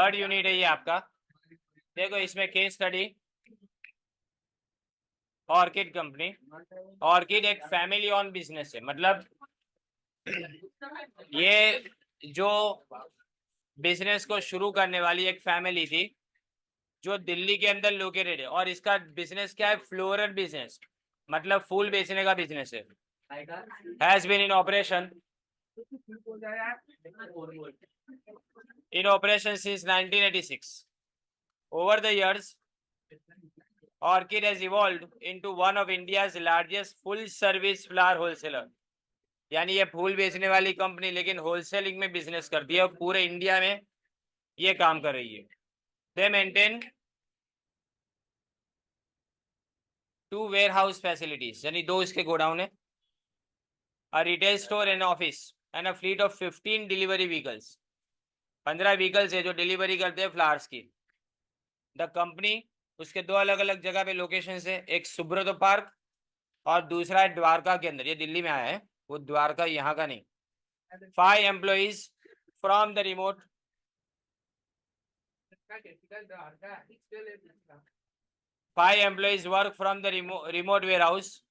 Third unit है ये आपका। देखो इसमें case study, orchid company. Orchid एक फैमिली ऑन बिजनेस है, मतलब ये जो बिजनेस को शुरू करने वाली एक फैमिली थी जो दिल्ली के अंदर लोकेटेड है, और इसका बिजनेस क्या है, फ्लोरल बिजनेस, मतलब फूल बेचने का बिजनेस है। Has been in operation since 1986। Over the years, Orchid has evolved into one of India's largest full service flower wholesaler। यानी ये फूल बेचने वाली कंपनी लेकिन होलसेलिंग में बिजनेस करती है और पूरे इंडिया में ये काम कर रही है। They maintain 2 warehouse facilities, यानी 2 इसके गोडाउन है, a retail store and office and a fleet of 15 delivery vehicles. 15 vehicles है जो डिलीवरी करते हैं फ्लावर्स की। द कंपनी, उसके 2 अलग अलग जगह पे लोकेशन है, एक सुब्रतो पार्क और दूसरा है द्वारका के अंदर। ये दिल्ली में आया है, वो द्वारका यहाँ का नहीं। 5 employees from the remote, 5 employees work from the remote warehouse.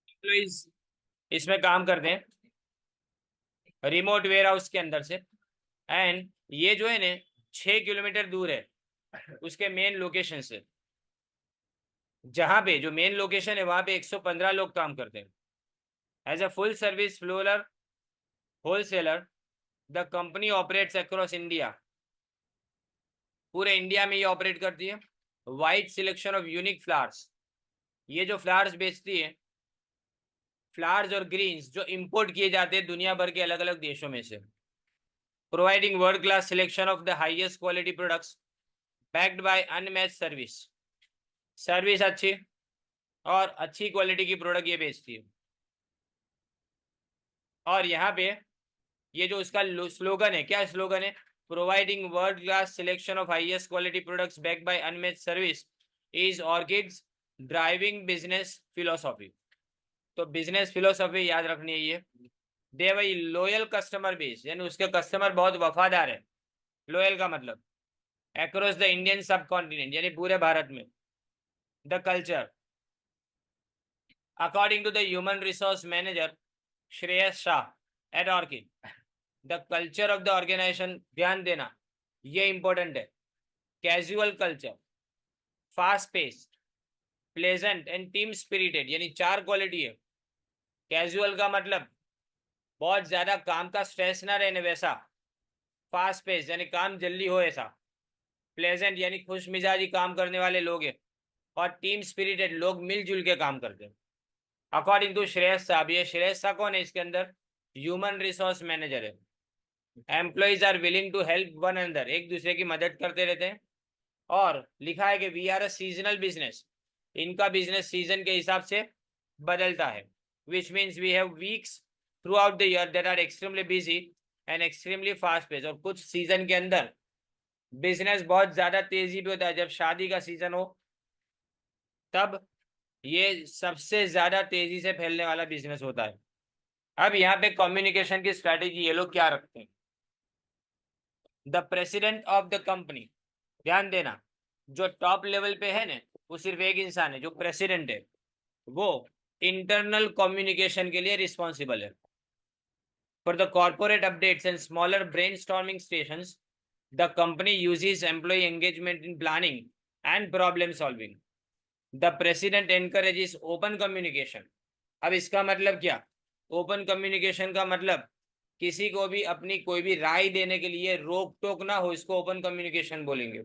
Employees इसमें काम करते हैं रिमोट वेयर हाउस के अंदर से। एंड ये जो है ना 6 किलोमीटर दूर है उसके मेन लोकेशन से। जहां पे जो मेन लोकेशन है वहां पे 115 लोग काम करते हैं। As a full service floral wholesaler, the company operates across India. पूरे इंडिया में ये ऑपरेट करती है। Wide selection of unique flowers, ये जो फ्लावर्स बेचती है, फ्लावर्स और ग्रीन्स जो इंपोर्ट किए जाते हैं दुनिया भर के अलग अलग देशों में से। Providing world class selection of the highest quality products backed by unmatched service. Service अच्छी और अच्छी क्वालिटी की प्रोडक्ट ये बेचती है। और यहाँ पे ये जो उसका स्लोगन है, क्या स्लोगन है, providing world class selection of highest quality products backed by unmatched service is orchids driving business philosophy. तो बिजनेस फिलोसॉफी याद रखनी है ये। दे भाई लोयल कस्टमर बेस, यानी उसके कस्टमर बहुत वफादार है। लोयल का मतलब across the Indian subcontinent, यानी पूरे भारत में। The culture, according to the human resource manager Shreyas Shah at Orchid, the culture of the organisation, ध्यान देना ये इंपॉर्टेंट है। Casual culture, fast paced, pleasant and team spirited, यानी 4 क्वालिटी है। कैजुअल का मतलब बहुत ज्यादा काम का स्ट्रेस ना रहने वैसा। फास्ट पेस यानी काम जल्दी हो ऐसा। प्लेजेंट यानी खुश मिजाजी काम करने वाले लोग हैं। और टीम स्पिरिटेड, लोग मिलजुल के काम करते हैं। अकॉर्डिंग टू श्रेयस साहब, ये श्रेयस साहब कौन है इसके अंदर, ह्यूमन रिसोर्स मैनेजर है। Employees are willing to help one another, एक दूसरे की मदद करते रहते हैं। और लिखा है कि we are a seasonal business, इनका बिजनेस सीजन के हिसाब से बदलता है। Which means we have weeks throughout the year that are extremely busy and extremely fast pace. और कुछ सीजन के अंदर बिजनेस बहुत ज्यादा तेजी पे होता है। जब शादी का सीजन हो तब ये सबसे ज्यादा तेजी से फैलने वाला बिजनेस होता है। अब यहाँ पे कम्युनिकेशन की स्ट्रैटेजी ये लोग क्या रखते हैं। The president of the company, ध्यान देना जो टॉप लेवल पे है ना वो सिर्फ एक इंसान है जो प्रेसिडेंट है, वो इंटरनल कम्युनिकेशन के लिए रिस्पॉन्सिबल है। For the corporate updates and smaller brainstorming stations, the company uses employ engagement in planning and problem solving. The president encourages open communication. अब इसका मतलब क्या, ओपन कम्युनिकेशन का मतलब किसी को भी अपनी कोई भी राय देने के लिए रोक टोक ना हो, इसको ओपन कम्युनिकेशन बोलेंगे।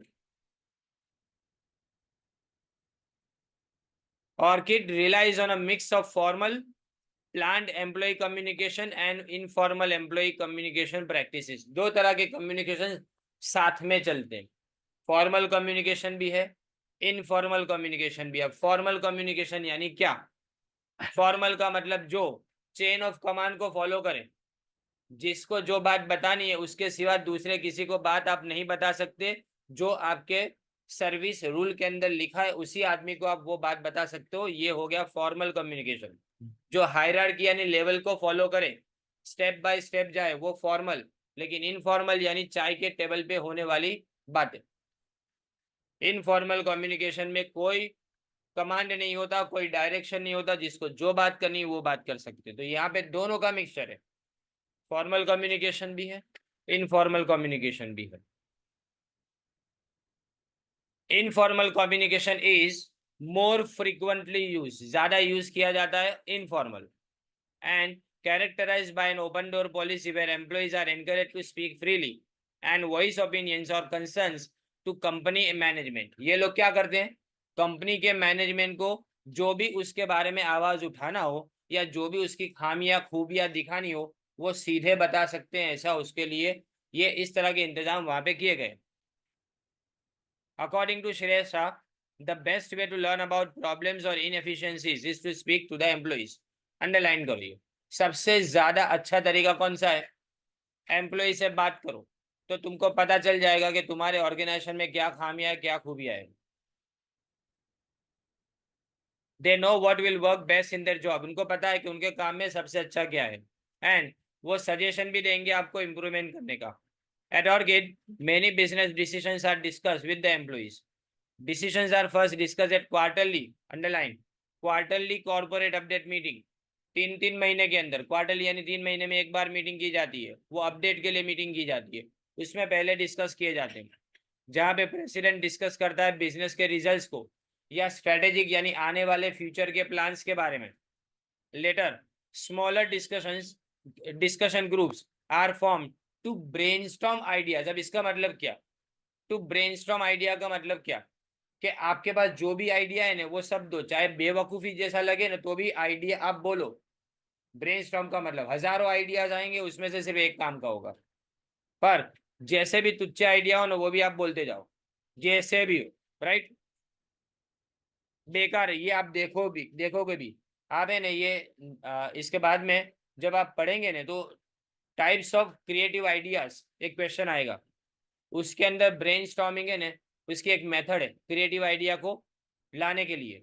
Orchid relies on a mix of formal planned employee communication and informal employee communication practices। 2 तरह के कम्युनिकेशन साथ में चलते हैं। फॉर्मल कम्युनिकेशन भी है, इनफॉर्मल कम्युनिकेशन भी है। फॉर्मल कम्युनिकेशन यानी क्या, फॉर्मल का मतलब जो चेन ऑफ कमांड को फॉलो करे, जिसको जो बात बतानी है उसके सिवा दूसरे किसी को बात आप नहीं बता सकते। जो आपके सर्विस रूल के अंदर लिखा है उसी आदमी को आप वो बात बता सकते हो, ये हो गया फॉर्मल कम्युनिकेशन। जो हायरार्की यानी लेवल को फॉलो करे, स्टेप बाय स्टेप जाए वो फॉर्मल, लेकिन इनफॉर्मल यानी चाय के टेबल पे होने वाली बातें। इनफॉर्मल कम्युनिकेशन में कोई कमांड नहीं होता, कोई डायरेक्शन नहीं होता, जिसको जो बात करनी है वो बात कर सकते। तो यहाँ पे दोनों का मिक्सचर है, फॉर्मल कम्युनिकेशन भी है, इनफॉर्मल कम्युनिकेशन भी है। Informal communication is more frequently use, ज्यादा यूज किया जाता है informal, and characterized by an open door policy where employees are encouraged to speak freely and voice opinions or concerns to company management। ये लोग क्या करते हैं, कंपनी के मैनेजमेंट को जो भी उसके बारे में आवाज उठाना हो या जो भी उसकी खामियां खूबियां दिखानी हो वो सीधे बता सकते हैं। ऐसा उसके लिए ये इस तरह के इंतजाम वहां पे किए गए। According to Shreya Shah, the best way to learn about problems or inefficiencies is to speak to the employees। Underline करो ये, सबसे ज्यादा अच्छा तरीका कौन सा है, एम्प्लॉय से बात करो, तो तुमको पता चल जाएगा कि तुम्हारे ऑर्गेनाइजेशन में क्या खामियां है क्या खूबियां है। They know what will work best in their job, उनको पता है कि उनके काम में सबसे अच्छा क्या है, एंड वो सजेशन भी देंगे आपको इम्प्रूवमेंट करने का। At Orchid many business decisions are discuss with the employees. Decisions are first discussed at quarterly, underline, quarterly corporate update meeting। 3 महीने के अंदर, क्वार्टरली यानी 3 महीने में एक बार मीटिंग की जाती है, वो अपडेट के लिए मीटिंग की जाती है, उसमें पहले डिस्कस किए जाते हैं, जहां पे प्रेसिडेंट डिस्कस करता है बिजनेस के रिजल्ट्स को या स्ट्रेटेजिक यानी आने वाले फ्यूचर के प्लान्स के बारे में। Later smaller discussion groups are form to brainstorm ideas. अब इसका मतलब क्या, टू ब्रेनस्टॉर्म आइडिया का मतलब क्या, कि आपके पास जो भी आइडिया है ना वो सब दो, चाहे बेवकूफी जैसा लगे ना तो भी आइडिया आप बोलो। ब्रेनस्टॉर्म का मतलब हजारों आइडियाज आएंगे, उसमें से सिर्फ एक काम का होगा, पर जैसे भी तुच्छ आइडिया हो ना वो भी आप बोलते जाओ, जैसे भी हो, राइट। बेकार है ये, आप देखोगे भी आप है ना ये इसके बाद में जब आप पढ़ेंगे ना तो टाइप्स ऑफ क्रिएटिव आइडियाज एक क्वेश्चन आएगा, उसके अंदर ब्रेनस्टॉर्मिंग है ना, उसकी एक मेथड है क्रिएटिव आइडिया को लाने के लिए।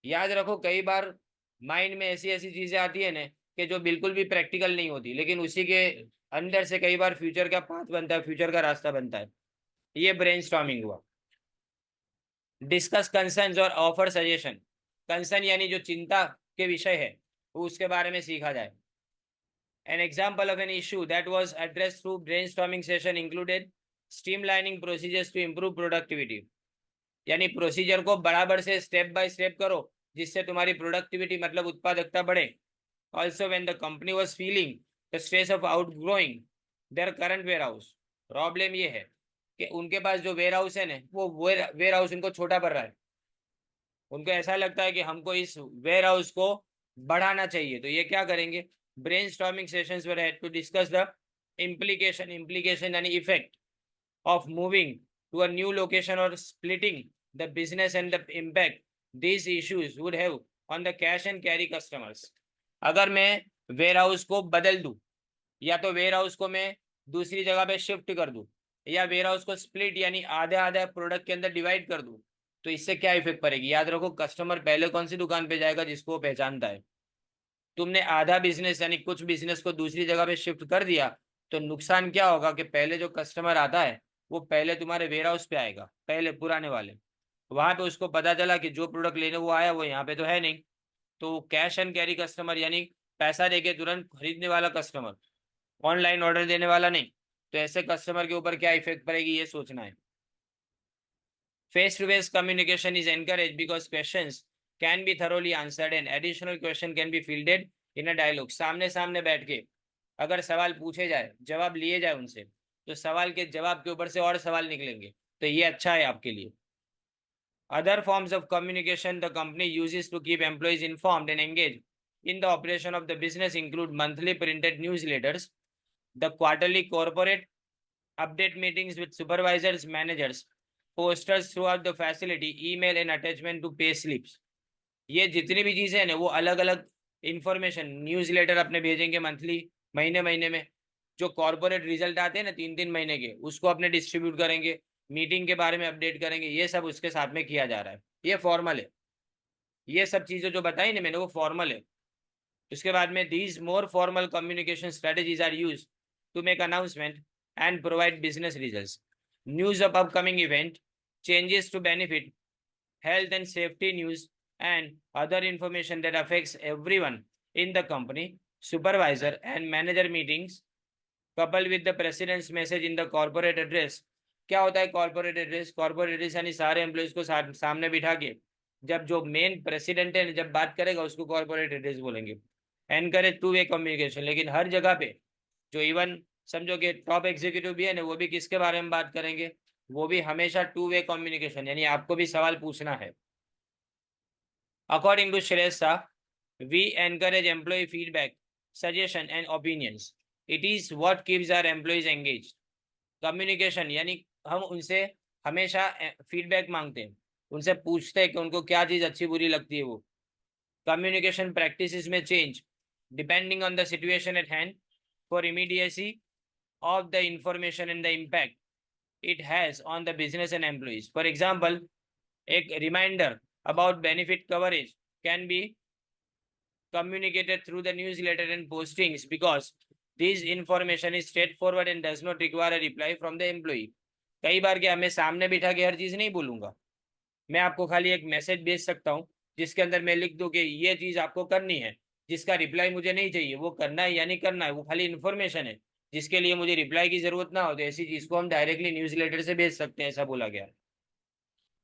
याद रखो कई बार माइंड में ऐसी ऐसी चीजें आती है ना कि जो बिल्कुल भी प्रैक्टिकल नहीं होती, लेकिन उसी के अंदर से कई बार फ्यूचर का पाथ बनता है, फ्यूचर का रास्ता बनता है। ये ब्रेनस्टॉर्मिंग हुआ। डिस्कस कंसर्न्स और ऑफर सजेशन, कंसर्न यानी जो चिंता के विषय है वो उसके बारे में सीखा जाए। An example of an issue that was addressed through brainstorming session included streamlining procedures to improve productivity। यानी प्रोसीजर को बराबर से स्टेप बाय स्टेप करो जिससे तुम्हारी प्रोडक्टिविटी मतलब उत्पादकता बढ़े। Also when the company was feeling the stress of outgrowing their current warehouse. Problem ये है कि उनके पास जो वेयर हाउस है ना वो वेयर हाउस उनको छोटा पड़ रहा है, उनको ऐसा लगता है कि हमको इस वेयर हाउस को बढ़ाना चाहिए। तो ये क्या करेंगे, brainstorming sessions were had to discuss the implication यानी effect of moving to a new location or splitting the business and the impact these issues would have on the cash and carry customers। अगर मैं ware house को बदल दूं या तो ware house को मैं दूसरी जगह पे शिफ्ट कर दूं या वेयर हाउस को स्प्लिट यानी आधे आधे प्रोडक्ट के अंदर डिवाइड कर दूं, तो इससे क्या इफेक्ट पड़ेगी। याद रखो कस्टमर पहले कौन सी दुकान पे जाएगा, जिसको वो पहचानता है। तुमने आधा बिजनेस यानी कुछ बिजनेस को दूसरी जगह पे शिफ्ट कर दिया तो नुकसान क्या होगा कि पहले जो कस्टमर आता है वो पहले तुम्हारे वेयर हाउस पे आएगा, पहले पुराने वाले, वहां पे उसको पता चला कि जो प्रोडक्ट लेने वो आया वो यहाँ पे तो है नहीं, तो कैश एंड कैरी कस्टमर यानी पैसा देके तुरंत खरीदने वाला कस्टमर, ऑनलाइन ऑर्डर देने वाला नहीं। तो ऐसे कस्टमर के ऊपर क्या इफेक्ट पड़ेगी ये सोचना है। Face to face communication is encourage because questions can be thoroughly answered and additional question can be fielded in a dialogue. सामने सामने बैठ के अगर सवाल पूछे जाए, जवाब लिए जाए उनसे, तो सवाल के जवाब के ऊपर से और सवाल निकलेंगे, तो ये अच्छा है आपके लिए। Other forms of communication the company uses to keep employees informed and engaged in the operation of the business include monthly printed newsletters, the quarterly corporate update meetings with supervisors, managers, posters throughout the facility, email and attachment to pay slips। ये जितनी भी चीजें हैं ना वो अलग अलग information newsletter अपने भेजेंगे मंथली, महीने महीने में, जो कॉर्पोरेट रिजल्ट आते हैं ना 3 3 महीने के उसको अपने डिस्ट्रीब्यूट करेंगे, मीटिंग के बारे में अपडेट करेंगे, ये सब उसके साथ में किया जा रहा है। ये फॉर्मल है, ये सब चीजें जो बताई ना मैंने वो फॉर्मल है। उसके बाद में these more formal communication strategies are used to make announcement and provide business results. News of upcoming event, changes to benefit, health and safety news, and other information that affects everyone in the company, supervisor and manager meetings, coupled with the president's message in the corporate address. क्या होता है corporate address? Corporate address यानी सारे employees को सामने बिठा के जब जो मेन प्रेसिडेंट है जब बात करेगा उसको कॉर्पोरेट एड्रेस बोलेंगे. एनकरेज टू वे कम्युनिकेशन, लेकिन हर जगह पे जो इवन समझो कि टॉप एग्जीक्यूटिव भी है ना, वो भी किसके बारे में बात करेंगे? वो भी हमेशा टू वे कम्युनिकेशन, यानी आपको भी सवाल पूछना है. According to Shreyas Shah, we encourage employ feedback, suggestion and opinions. It is what keeps our employees engaged. Communication यानी हम उनसे हमेशा फीडबैक मांगते हैं, उनसे पूछते हैं कि उनको क्या चीज़ अच्छी बुरी लगती है. वो कम्युनिकेशन प्रैक्टिसेस में change depending on the situation at hand for immediacy of the information and the impact it has on the business and employees. For example, a reminder about benefit coverage can be communicated through the newsletter and postings because this information is straightforward and does not require a reply from the employee. कई बार क्या मैं सामने बिठा के हर चीज नहीं बोलूंगा, मैं आपको खाली एक मैसेज भेज सकता हूँ जिसके अंदर मैं लिख दूं कि ये चीज आपको करनी है, जिसका रिप्लाई मुझे नहीं चाहिए, वो करना है या नहीं करना है वो खाली इन्फॉर्मेशन है, जिसके लिए मुझे रिप्लाई की जरूरत ना हो, तो ऐसी चीज को हम डायरेक्टली न्यूज़लेटर से भेज सकते हैं, ऐसा बोला गया.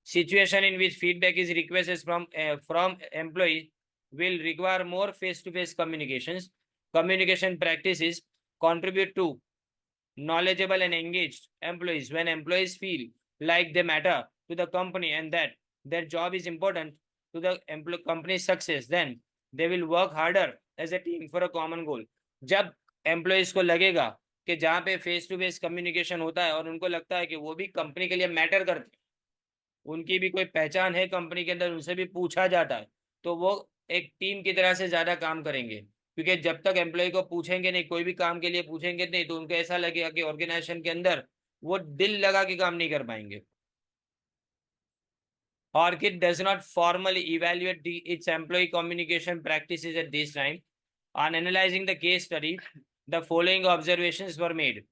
Situation in which feedback is requested from employ will require more face-to-face communications. Communication practices contribute to knowledgeable and engaged employees. When employees feel like they matter to the company and that their job is important to the company's success, then they will work harder as a team for a common goal. जब employees को लगेगा कि जहाँ पे face to face communication होता है और उनको लगता है कि वो भी कंपनी के लिए मैटर करते हैं, उनकी भी कोई पहचान है कंपनी के अंदर, उनसे भी पूछा जाता है, तो वो एक टीम की तरह से ज्यादा काम करेंगे. क्योंकि जब तक एम्प्लॉय को पूछेंगे नहीं, कोई भी काम के लिए पूछेंगे नहीं, तो उनको ऐसा लगेगा कि ऑर्गेनाइजेशन के अंदर वो दिल लगा के काम नहीं कर पाएंगे. Orchid does not formally evaluate its employee communication practices at this time. On analyzing the case study, the following observations were made.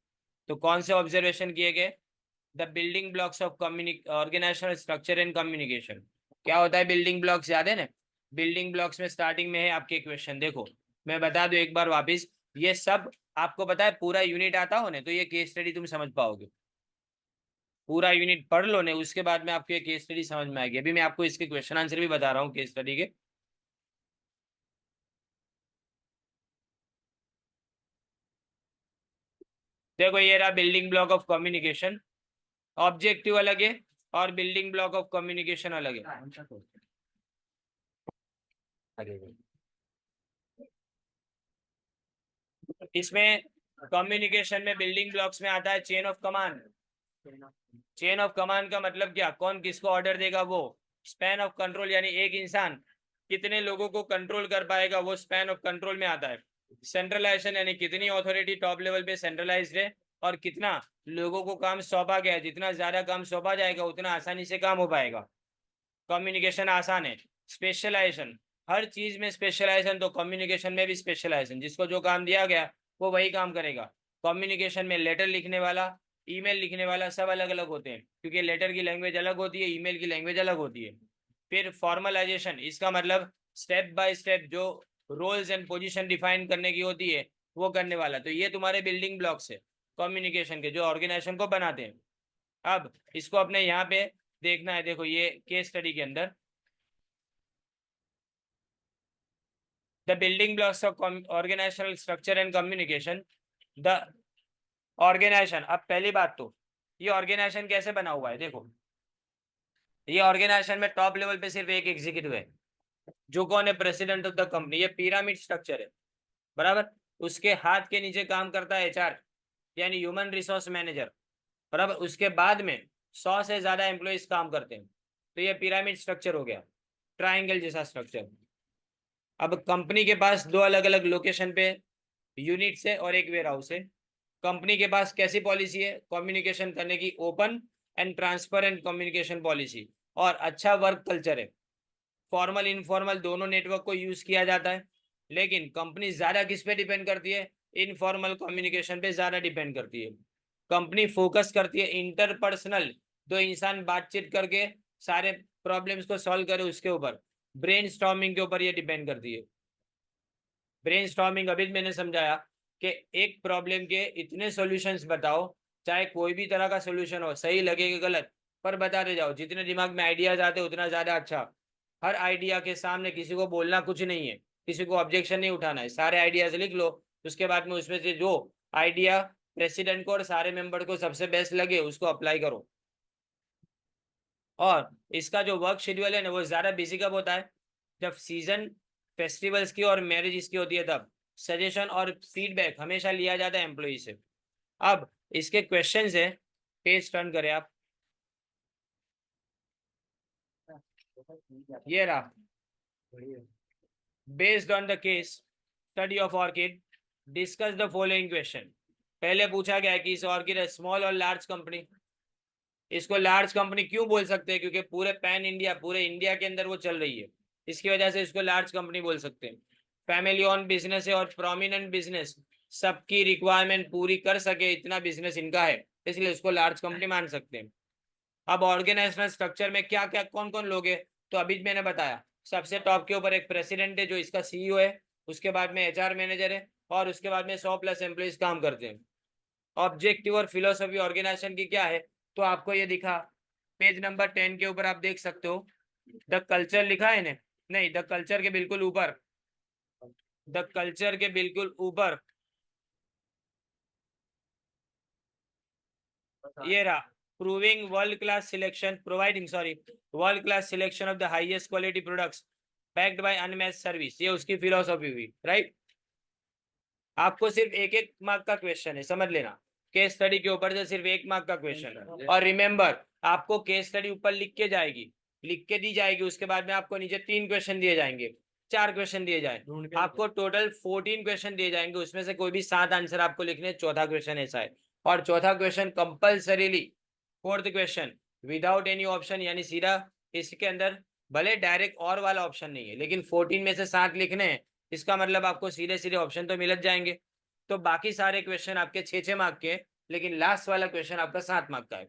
तो कौन से ऑब्जर्वेशन किए गए? The building blocks of organisational structure and communication. क्या होता है building blocks? याद है ना? बिल्डिंग ब्लॉक्स में स्टार्टिंग में है आपके क्वेश्चन. देखो मैं बता दूं एक बार वापस, ये सब आपको पता है, पूरा यूनिट आता हो ना तो ये केस स्टडी तुम समझ पाओगे. पूरा यूनिट पढ़ लो ने, उसके बाद में आपको ये केस स्टडी समझ में आएगी. अभी मैं आपको इसके क्वेश्चन आंसर भी बता रहा हूँ केस स्टडी के. देखो ये रहा building block of communication. Objective अलग है और बिल्डिंग ब्लॉक ऑफ कम्युनिकेशन अलग है. इसमें कम्युनिकेशन में बिल्डिंग ब्लॉक्स में आता है chain of command. Chain of command का मतलब क्या? कौन किसको ऑर्डर देगा वो. स्पैन ऑफ कंट्रोल यानी एक इंसान कितने लोगों को कंट्रोल कर पाएगा, वो स्पैन ऑफ कंट्रोल में आता है. सेंट्रलाइजेशन यानी कितनी अथॉरिटी टॉप लेवल पे सेंट्रलाइज्ड है और कितना लोगों को काम सौंपा गया है. जितना ज्यादा काम सौंपा जाएगा उतना आसानी से काम हो पाएगा. कम्युनिकेशन आसान है. स्पेशलाइजेशन, हर चीज में स्पेशलाइजेशन, तो कम्युनिकेशन में भी स्पेशलाइजेशन. जिसको जो काम दिया गया वो वही काम करेगा. कम्युनिकेशन में लेटर लिखने वाला, ईमेल लिखने वाला सब अलग अलग होते हैं, क्योंकि लेटर की लैंग्वेज अलग होती है, ईमेल की लैंग्वेज अलग होती है. फिर फॉर्मलाइजेशन, इसका मतलब स्टेप बाय स्टेप जो रोल्स एंड पोजीशन डिफाइन करने की होती है वो करने वाला. तो ये तुम्हारे बिल्डिंग ब्लॉक्स है कम्युनिकेशन के, जो ऑर्गेनाइजेशन को बनाते हैं. अब इसको अपने यहाँ पे देखना है. देखो ये केस स्टडी के अंदर the building blocks of organisational structure and communication. The organisation, अब पहली बात तो ये ऑर्गेनाइजेशन कैसे बना हुआ है. देखो ये ऑर्गेनाइजेशन में टॉप लेवल पे सिर्फ एक एग्जीक्यूटिव है, जो कौन है? President of the company. ये पिरामिड स्ट्रक्चर है, बराबर. उसके हाथ के नीचे काम करता है एचआर यानी ह्यूमन रिसोर्स मैनेजर, बराबर. उसके बाद में 100 से ज्यादा एम्प्लॉइज काम करते हैं. तो ये पिरामिड स्ट्रक्चर हो गया, ट्राइंगल जैसा स्ट्रक्चर. अब कंपनी के पास दो अलग अलग लोकेशन पे यूनिट्स है और एक वेयर हाउस है. कंपनी के पास कैसी पॉलिसी है कम्युनिकेशन करने की? Open and transparent communication policy और अच्छा वर्क कल्चर है. फॉर्मल इनफॉर्मल दोनों नेटवर्क को यूज किया जाता है. लेकिन कंपनी ज्यादा किस पे डिपेंड करती है? इनफॉर्मल कम्युनिकेशन पे ज्यादा डिपेंड करती है। कंपनी फोकस करती है इंटरपर्सनल, दो इंसान बातचीत करके सारे प्रॉब्लम्स को सॉल्व करे उसके ऊपर। ब्रेनस्टॉर्मिंग के ऊपर ये डिपेंड करती है। ब्रेनस्टॉर्मिंग अभी मैंने समझाया कि एक प्रॉब्लम के इतने सॉल्यूशंस बताओ, चाहे कोई भी तरह का सॉल्यूशन हो, सही लगे कि गलत, पर बताते जाओ। जितने दिमाग में आइडियाज आते उतना ज्यादा अच्छा। हर आइडिया के सामने किसी को बोलना कुछ नहीं है, किसी को ऑब्जेक्शन नहीं उठाना है, सारे आइडियाज लिख लो। उसके बाद में उसमें से जो आइडिया प्रेसिडेंट को और सारे मेंबर को सबसे बेस्ट लगे उसको अप्लाई करो। और इसका जो वर्क शेड्यूल है ना, वो ज्यादा बिजी कब होता है? जब सीजन फेस्टिवल्स की और मैरिज की होती है तब। सजेशन और फीडबैक हमेशा लिया जाता है एम्प्लॉय से। अब इसके क्वेश्चंस है, पेज टर्न करें आप। ये रहा। Based on the case study of orchid, discuss the following question. पहले पूछा गया कि इस ऑर्किड है स्मॉल और लार्ज कंपनी। इसको लार्ज कंपनी क्यों बोल सकते हैं? क्योंकि पूरे पैन इंडिया, पूरे इंडिया के अंदर वो चल रही है, इसकी वजह से इसको लार्ज कंपनी बोल सकते हैं। फैमिली ऑन बिजनेस है और प्रोमिनेंट बिजनेस, सबकी रिक्वायरमेंट पूरी कर सके इतना बिजनेस इनका है, इसलिए इसको लार्ज कंपनी मान सकते हैं। अब ऑर्गेनाइजेशनल स्ट्रक्चर में क्या क्या कौन कौन लोग हैं, तो अभी मैंने बताया। सबसे टॉप के ऊपर एक प्रेसिडेंट है जो इसका सीईओ है, उसके बाद में एचआर मैनेजर है, और उसके बाद में 100+ एम्प्लॉइज काम करते हैं। ऑब्जेक्टिव और फिलोसफी ऑर्गेनाइजेशन की क्या है, तो आपको ये दिखा पेज नंबर 10 के ऊपर, आप देख सकते हो। द कल्चर लिखा है ना? नहीं, द कल्चर के बिल्कुल ऊपर, द कल्चर के बिल्कुल ऊपर ये रहा। Proving world class selection, providing sorry world class selection of the highest quality products packed by unmatched service, ये उसकी फिलोसफी हुई, राइट। आपको सिर्फ एक एक मार्क का क्वेश्चन है, समझ लेना। केस स्टडी के ऊपर से सिर्फ 1 मार्क का क्वेश्चन है। और रिमेंबर, आपको केस स्टडी ऊपर लिख के जाएगी, लिख के दी जाएगी, उसके बाद में आपको नीचे 3 क्वेश्चन दिए जाएंगे, 4 क्वेश्चन दिए जाए, आपको टोटल 14 क्वेश्चन दिए जाएंगे। उसमें से कोई भी 7 आंसर आपको लिखने, चौथा क्वेश्चन ऐसा है। और चौथा question compulsorily, fourth question without any option, यानी सीधा इसके अंदर भले डायरेक्ट और वाला ऑप्शन नहीं है, लेकिन 14 में से 7 लिखने हैं, इसका मतलब आपको सीधे सीधे ऑप्शन तो मिल जाएंगे। तो बाकी सारे क्वेश्चन आपके 6-6 मार्क के, लेकिन लास्ट वाला क्वेश्चन आपका 7 मार्क का है।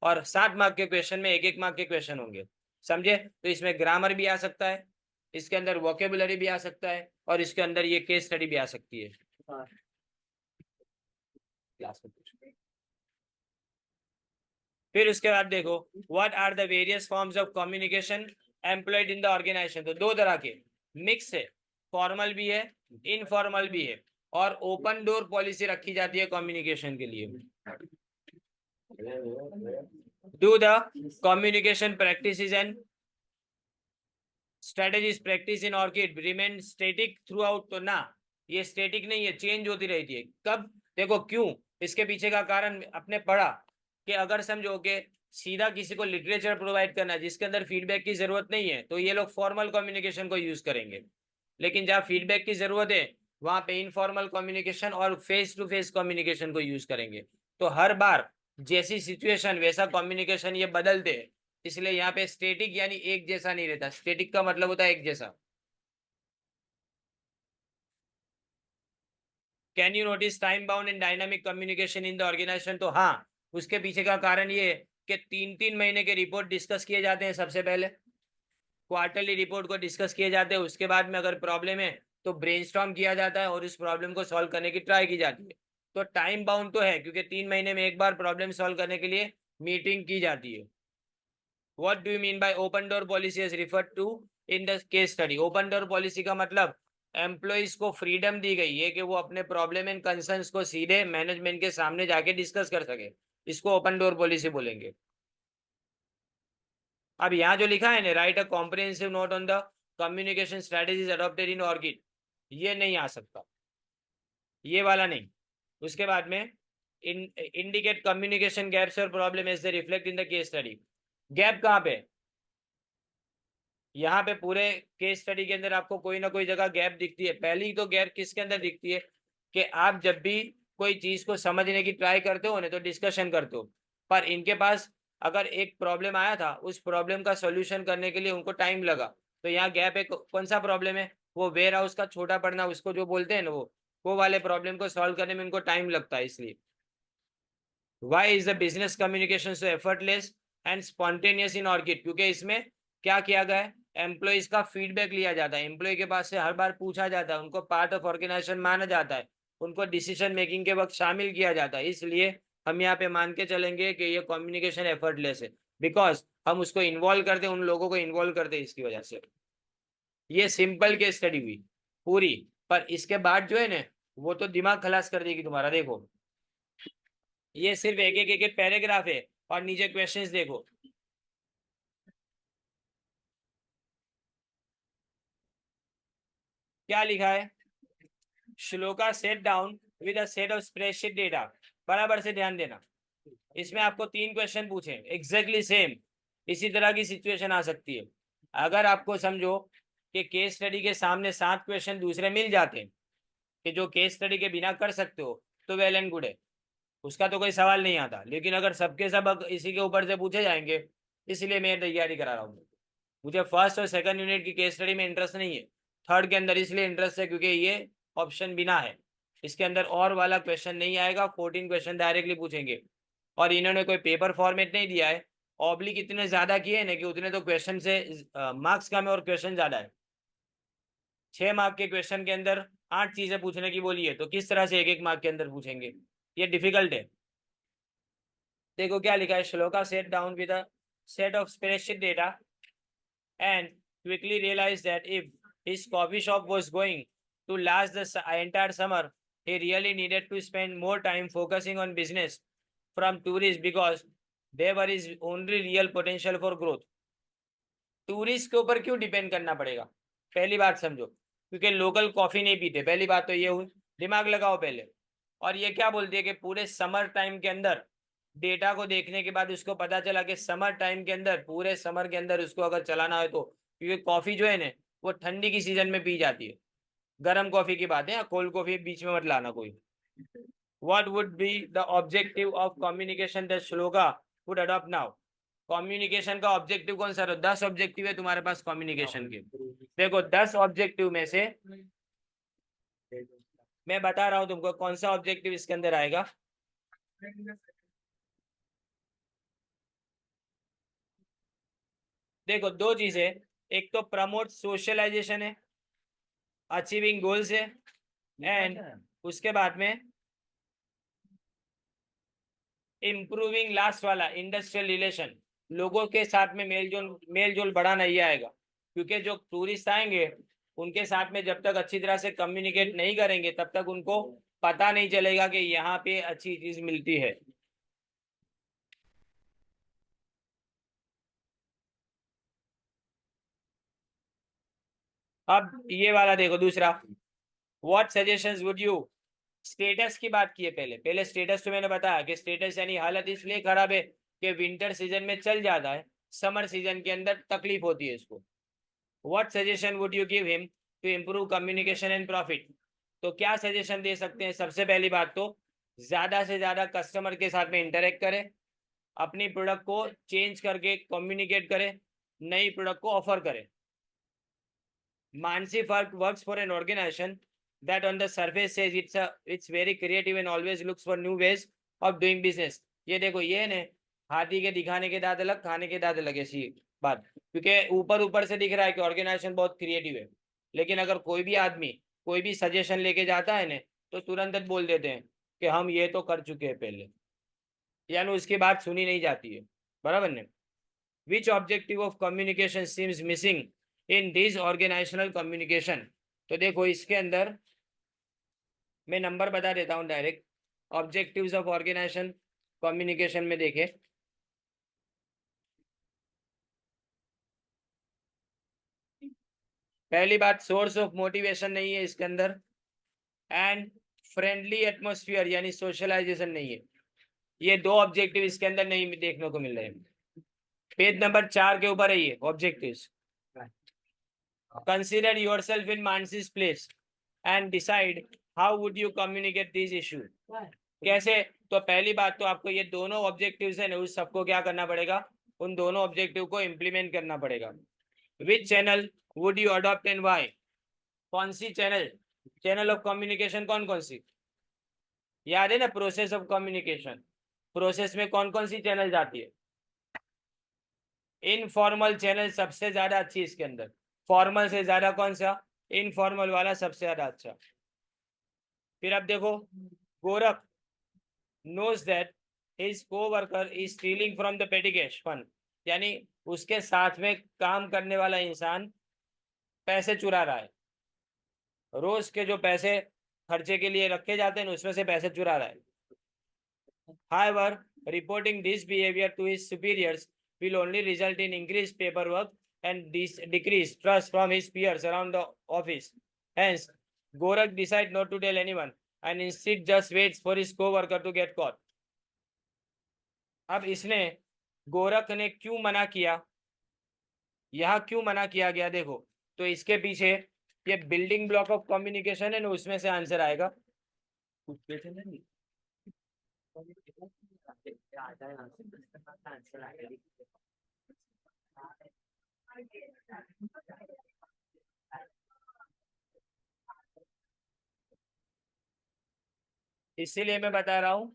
और 7 मार्क के क्वेश्चन में 1-1 मार्क के क्वेश्चन होंगे, समझे? तो इसमें ग्रामर भी आ सकता है, इसके अंदर वोकेबुलरी भी आ सकता है, और इसके अंदर ये केस स्टडी भी आ सकती है। फिर उसके बाद देखो, what are the various forms of communication employed in the organisation. तो 2 तरह के मिक्स है, फॉर्मल भी है, इनफॉर्मल भी है, और ओपन डोर पॉलिसी रखी जाती है कम्युनिकेशन के लिए। Do the communication practices and strategies practice in orchid remain static through out? तो ना, ये स्टेटिक नहीं है, चेंज होती रहती है। कब? देखो क्यों, इसके पीछे का कारण अपने पढ़ा कि अगर समझो कि सीधा किसी को लिटरेचर प्रोवाइड करना है जिसके अंदर फीडबैक की जरूरत नहीं है, तो ये लोग फॉर्मल कम्युनिकेशन को यूज करेंगे। लेकिन जहाँ फीडबैक की जरूरत है वहां पे इनफॉर्मल कम्युनिकेशन और फेस टू फेस कम्युनिकेशन को यूज करेंगे। तो हर बार जैसी सिचुएशन वैसा कम्युनिकेशन ये बदलते हैं, इसलिए यहाँ पे स्टेटिक यानी एक जैसा नहीं रहता। स्टेटिक का मतलब होता है एक जैसा। Can you notice time bound and dynamic communication in the organisation? तो हाँ, उसके पीछे का कारण ये है कि 3-3 महीने के रिपोर्ट डिस्कस किए जाते हैं। सबसे पहले क्वार्टरली रिपोर्ट को डिस्कस किए जाते हैं, उसके बाद में अगर प्रॉब्लम है तो ब्रेनस्टॉर्म किया जाता है और उस प्रॉब्लम को सॉल्व करने की ट्राई की जाती है। तो टाइम बाउंड तो है, क्योंकि 3 महीने में एक बार प्रॉब्लम सॉल्व करने के लिए मीटिंग की जाती है। What do you mean by open door policy as referred to in the case study? Open door policy का मतलब एम्प्लॉइज को फ्रीडम दी गई है कि वो अपने प्रॉब्लम एंड कंसर्न्स को सीधे मैनेजमेंट के सामने जाके डिस्कस कर सके, इसको ओपन डोर पॉलिसी बोलेंगे। अब यहाँ जो लिखा है ना, right a comprehensive note on the communication strategies adopted in orchid, ये नहीं आ सकता, ये वाला नहीं। उसके बाद में इंडिकेट कम्युनिकेशन गैप्स और problem as they reflect in the case study. Gap कहाँ पे? यहाँ पे पूरे केस स्टडी के अंदर आपको कोई ना कोई जगह गैप दिखती है। पहली तो गैप किसके अंदर दिखती है कि आप जब भी कोई चीज को समझने की ट्राई करते हो ना, तो डिस्कशन करते हो, पर इनके पास अगर एक प्रॉब्लम आया था, उस प्रॉब्लम का सॉल्यूशन करने के लिए उनको टाइम लगा, तो यहाँ गैप है। कौन सा प्रॉब्लम है? वो वेयर हाउस का छोटा पड़ना, उसको जो बोलते हैं ना, वो वाले प्रॉब्लम को सॉल्व करने में उनको टाइम लगता है। इसलिए why is the business communication so effortless and spontaneous in Orchid, क्योंकि इसमें क्या किया गया है, एम्प्लॉइज का फीडबैक लिया जाता है, एम्प्लॉय के पास से हर बार पूछा जाता है, उनको पार्ट ऑफ ऑर्गेनाइजेशन माना जाता है, उनको डिसीजन मेकिंग के वक्त शामिल किया जाता है। इसलिए हम यहाँ पे मान के चलेंगे कि ये कम्युनिकेशन एफर्टलेस है, बिकॉज हम उसको इन्वॉल्व करते, उन लोगों को इन्वॉल्व करते इसकी वजह से। ये सिंपल केस स्टडी हुई पूरी, पर इसके बाद जो है ना, वो तो दिमाग खलास कर देगी तुम्हारा। देखो ये सिर्फ एक पैराग्राफ है और नीचे क्वेश्चंस देखो। क्या लिखा है, shloka set down with a set of spreadsheet data. बराबर से ध्यान देना, इसमें आपको 3 क्वेश्चन पूछे एग्जैक्टली सेम, इसी तरह की सिचुएशन आ सकती है। अगर आपको समझो कि केस स्टडी के सामने 7 क्वेश्चन दूसरे मिल जाते हैं कि जो केस स्टडी के बिना कर सकते हो, तो वेल एंड गुड है, उसका तो कोई सवाल नहीं आता। लेकिन अगर सबके सब इसी के ऊपर से पूछे जाएंगे, इसलिए मैं तैयारी करा रहा हूँ। मुझे फर्स्ट और सेकंड यूनिट की केस स्टडी में इंटरेस्ट नहीं है, थर्ड के अंदर इसलिए इंटरेस्ट है क्योंकि ये ऑप्शन बिना है, इसके अंदर और वाला क्वेश्चन नहीं आएगा, 14 क्वेश्चन डायरेक्टली पूछेंगे। और इन्होंने कोई पेपर फॉर्मेट नहीं दिया है, ऑब्लिक इतने ज्यादा किए ना कि उतने तो क्वेश्चन से मार्क्स कम है और क्वेश्चन ज्यादा है। 6 मार्क के क्वेश्चन के अंदर 8 चीजें पूछने की बोली है, तो किस तरह से एक मार्क के अंदर पूछेंगे, ये डिफिकल्ट है। देखो क्या लिखा है, shloka set down with a set of spreadsheet data and quickly realized that if his coffee shop was going to last the entire summer, he really needed to spend more time focusing on business from tourists because they were his only real potential for growth. Tourist के ऊपर क्यों depend करना पड़ेगा, पहली बात समझो, क्योंकि local coffee नहीं पीते, पहली बात तो ये हुई, दिमाग लगाओ पहले। और ये क्या बोलती है कि पूरे समर टाइम के अंदर डेटा को देखने के बाद उसको पता चला कि समर टाइम के अंदर, पूरे समर के अंदर उसको अगर चलाना है तो, क्योंकि कॉफी जो है ना वो ठंडी की सीजन में पी जाती है, गर्म कॉफी की बात है, कोल्ड कॉफी बीच में मत लाना कोई। What would be the objective of communication that shloka would adopt now? Communication का ऑब्जेक्टिव कौन सा, 10 ऑब्जेक्टिव है तुम्हारे पास कम्युनिकेशन के। देखो 10 ऑब्जेक्टिव में से मैं बता रहा हूं तुमको कौन सा ऑब्जेक्टिव इसके अंदर आएगा। देखो 2 चीजें, एक तो प्रमोट सोशलाइजेशन है, अचीविंग गोल्स है, एंड उसके बाद में इम्प्रूविंग लास्ट वाला इंडस्ट्रियल रिलेशन, लोगों के साथ में मेल जोल बढ़ाना, ये आएगा। क्योंकि जो टूरिस्ट आएंगे उनके साथ में जब तक अच्छी तरह से कम्युनिकेट नहीं करेंगे तब तक उनको पता नहीं चलेगा कि यहाँ पे अच्छी चीज मिलती है। अब ये वाला देखो दूसरा, what suggestions would you, status की बात की है पहले, स्टेटस तो मैंने बताया कि स्टेटस यानी हालत इसलिए खराब है कि विंटर सीजन में चल जाता है, समर सीजन के अंदर तकलीफ होती है इसको। What suggestion would you give him to improve communication and profit, तो क्या सजेशन दे सकते हैं, सबसे पहली बात तो ज्यादा से ज्यादा कस्टमर के साथ में इंटरेक्ट करें, अपनी प्रोडक्ट को चेंज करके कम्युनिकेट करें, नई प्रोडक्ट को ऑफर करें। मानसी फर्क works for an organisation that on the surface says it's very creative and always looks for new ways of doing business। ये देखो ये ने हाथी के दिखाने के दांत अलग, खाने के दांत अलग, ऐसी बात, क्योंकि ऊपर ऊपर से दिख रहा है कि ऑर्गेनाइजेशन बहुत क्रिएटिव है, लेकिन अगर कोई भी आदमी कोई भी सजेशन लेके जाता है ना, तो तुरंत बोल देते हैं कि हम ये तो कर चुके हैं पहले, यानी उसकी बात सुनी नहीं जाती है। बराबर ने, which objective of communication seems missing in this organisational communication, तो देखो इसके अंदर मैं नंबर बता देता हूं direct. Objectives of organisation communication में देखे, पहली बात सोर्स ऑफ मोटिवेशन नहीं है इसके अंदर, एंड फ्रेंडली एटमोस्फियर यानी सोशलाइजेशन नहीं है। ये 2 ऑब्जेक्टिव इसके अंदर नहीं देखने को मिल रहे हैं। पेज नंबर 4 के ऊपर है ये objectives. Consider yourself in Mansi's place and decide how would you communicate this issue. कैसे, तो पहली बात तो आपको ये दोनों ऑब्जेक्टिव्स है ना, उस सबको क्या करना पड़ेगा, उन दोनों ऑब्जेक्टिव को इंप्लीमेंट करना पड़ेगा। Which channel would you adopt and why, कौन सी चैनल, चैनल ऑफ कम्युनिकेशन कौन कौन सी याद है ना, प्रोसेस ऑफ कम्युनिकेशन, प्रोसेस में कौन कौन सी चैनल जाती है, इनफॉर्मल चैनल सबसे ज्यादा अच्छी इसके अंदर, फॉर्मल से ज्यादा कौन सा, इनफॉर्मल वाला सबसे ज्यादा अच्छा। फिर अब देखो, Gorakh knows that his co-worker is stealing from the petty cash fund, यानी उसके साथ में काम करने वाला इंसान पैसे चुरा रहा है, रोज के जो पैसे खर्चे के लिए रखे जाते हैं उसमें से पैसे चुरा रहा है। However, reporting this behavior to his superiors will only result in increased paperwork and decreased trust from his peers around the office. Hence, Gorak decides not to tell anyone and instead just waits for his co-worker to get caught. अब इसने, गोरख ने क्यों मना किया, यहाँ क्यों मना किया गया देखो, तो इसके पीछे ये बिल्डिंग ब्लॉक ऑफ कम्युनिकेशन है ना, उसमें से आंसर आएगा। इसीलिए मैं बता रहा हूं,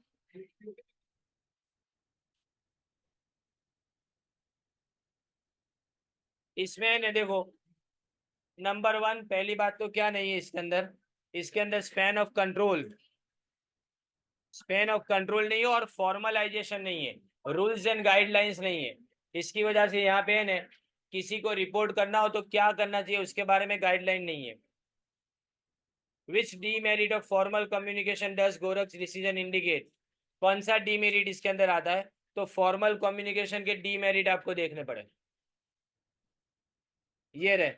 इसमें ने देखो, नंबर वन पहली बात तो क्या नहीं है इसके अंदर span of control, span of control नहीं है और फॉर्मलाइजेशन नहीं है, रूल्स एंड गाइडलाइंस नहीं है। इसकी वजह से यहाँ पे है ना, किसी को रिपोर्ट करना हो तो क्या करना चाहिए उसके बारे में गाइडलाइन नहीं है। Which demerit of formal communication does Gorakh's decision indicate, कौन सा डीमेरिट इसके अंदर आता है, तो फॉर्मल कम्युनिकेशन के डीमेरिट आपको देखने पड़े, ये रहे,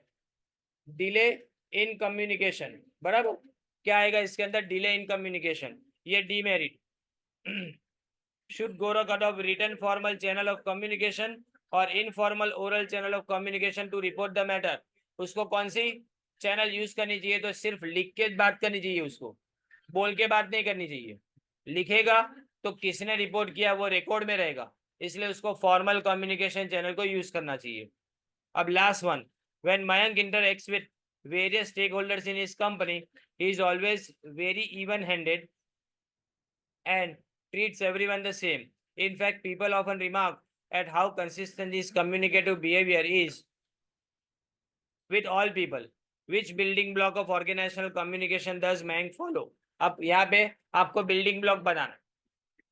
डिले इन कम्युनिकेशन, बराबर, क्या आएगा इसके अंदर, डिले इन कम्युनिकेशन, ये demerit. Should Gorakh adopt written formal channel of communication और informal oral channel of communication to report the matter, उसको कौन सी चैनल यूज करनी चाहिए, तो सिर्फ लिख के बात करनी चाहिए, उसको बोल के बात नहीं करनी चाहिए, लिखेगा तो किसने रिपोर्ट किया वो रिकॉर्ड में रहेगा, इसलिए उसको फॉर्मल कम्युनिकेशन चैनल को यूज करना चाहिए। अब last one, when Mayank interacts with various stakeholders in his company, he is always very even handed and treats everyone the same. In fact, people often remark at how consistent his communicative behavior is with all people. Which building block of organizational communication does Mayank follow? अब यहाँ पे आपको building block बनाना,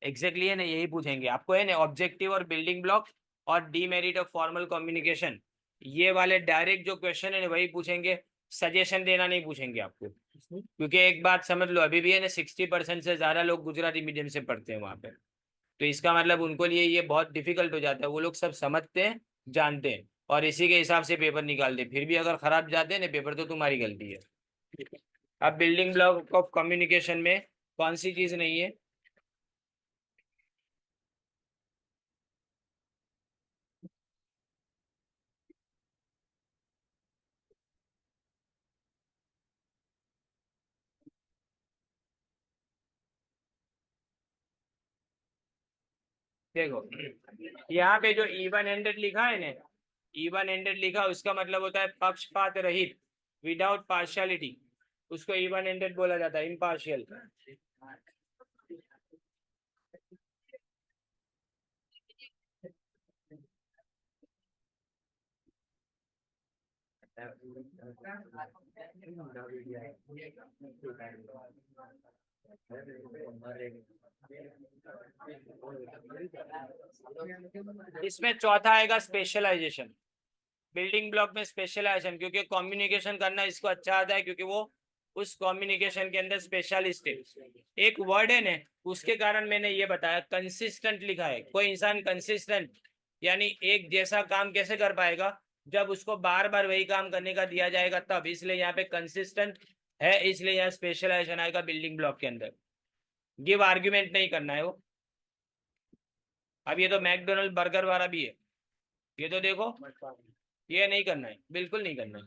exactly है ना, यही पूछेंगे आपको है ना, ऑब्जेक्टिव और बिल्डिंग ब्लॉक और डीमेरिट ऑफ फॉर्मल कम्युनिकेशन, ये वाले डायरेक्ट जो क्वेश्चन है ना वही पूछेंगे, सजेशन देना नहीं पूछेंगे आपको, क्योंकि एक बात समझ लो, अभी भी है ना 60% से ज्यादा लोग गुजराती मीडियम से पढ़ते हैं वहां पे, तो इसका मतलब उनको लिए ये बहुत डिफिकल्ट हो जाता है, वो लोग सब समझते हैं, जानते हैं और इसी के हिसाब से पेपर निकालते हैं, फिर भी अगर खराब जाते हैं ना पेपर तो तुम्हारी गलती है। अब बिल्डिंग ब्लॉक ऑफ कम्युनिकेशन में कौन सी चीज नहीं है, देखो यहाँ पे जो इवन एंडेड लिखा है ना, इवन एंडेड लिखा उसका मतलब होता है पक्षपात रहित, विदाउट पार्शियलिटी, उसको इवन एंडेड बोला जाता है, इम्पार्शियल। इसमें चौथा आएगा स्पेशलाइजेशन, बिल्डिंग ब्लॉक में स्पेशलाइजेशन, क्योंकि कम्युनिकेशन करना इसको अच्छा आता है, क्योंकि वो उस कम्युनिकेशन के अंदर स्पेशलिस्ट है। एक वर्ड है ना, उसके कारण मैंने ये बताया, कंसिस्टेंट लिखा है, कोई इंसान कंसिस्टेंट यानी एक जैसा काम कैसे कर पाएगा, जब उसको बार बार वही काम करने का दिया जाएगा तब, इसलिए यहाँ पे कंसिस्टेंट है, इसलिए यहाँ स्पेशलाइजेशन आएगा बिल्डिंग ब्लॉक के अंदर, गिव आर्ग्यूमेंट नहीं करना है वो। अब ये तो मैकडोनल्ड बर्गर वाला भी है, ये तो देखो, ये नहीं करना है, बिल्कुल नहीं करना है।